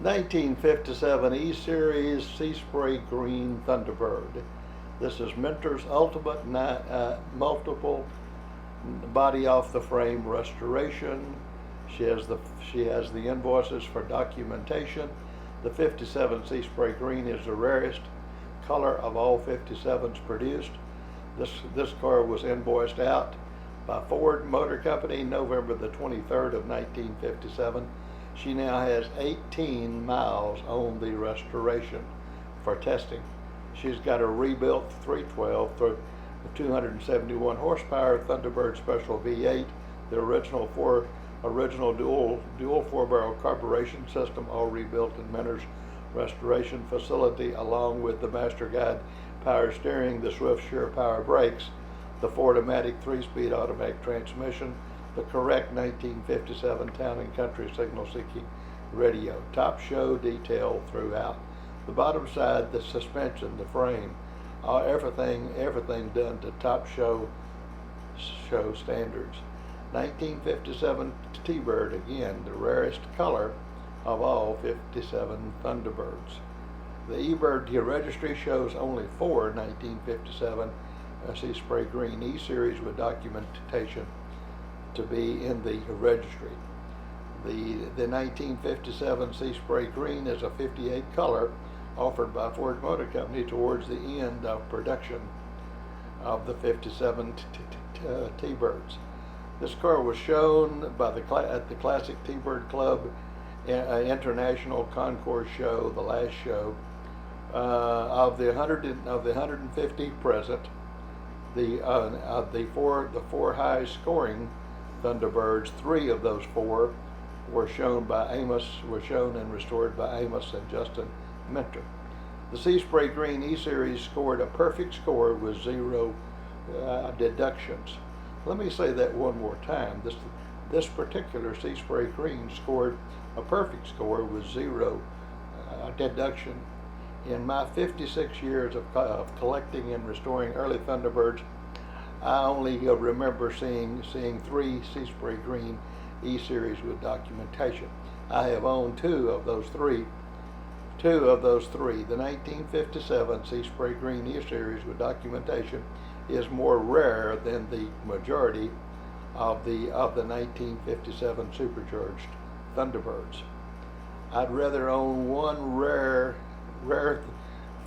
1957 E-Series Sea Spray Green Thunderbird. This is Mentor's ultimate multiple body off the frame restoration. She has the invoices for documentation. The 57 Sea Spray Green is the rarest color of all 57s produced. This car was invoiced out by Ford Motor Company November the 23rd of 1957. She now has 18 miles on the restoration for testing. She's got a rebuilt 312 through 271 horsepower Thunderbird Special V8, the original dual 4-barrel carburation system, all rebuilt in Mentor's restoration facility, along with the Master Guide power steering, the Swift Sure power brakes, the Ford-O-Matic 3-speed automatic transmission, the correct 1957 Town and Country signal seeking radio. Top show detail throughout. The bottom side, the suspension, the frame, everything done to top show standards. 1957 T-Bird, again, the rarest color of all 57 Thunderbirds. The E-Bird Registry shows only 4 1957 Sea Spray Green E-Series with documentation to be in the registry. The 1957 Sea Spray Green is a 58 color offered by Ford Motor Company towards the end of production of the 57 T-Birds. This car was shown at the Classic T-Bird Club International Concours show, the last show. Of the 150 present, the four high scoring Thunderbirds, 3 of those 4 were shown and restored by Amos and Justin Mentor. The Sea Spray Green E-Series scored a perfect score with 0 deductions. Let me say that one more time. This particular Sea Spray Green scored a perfect score with 0 deduction. In my 56 years of collecting and restoring early Thunderbirds, I only remember seeing 3 Sea Spray Green E-Series with documentation. I have owned 2 of those 3. The 1957 Sea Spray Green E-Series with documentation is more rare than the majority of the 1957 supercharged Thunderbirds. I'd rather own one rare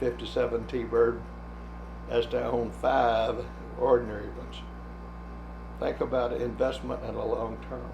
57 T-Bird as to own 5 ordinary ones. Think about investment in the long term.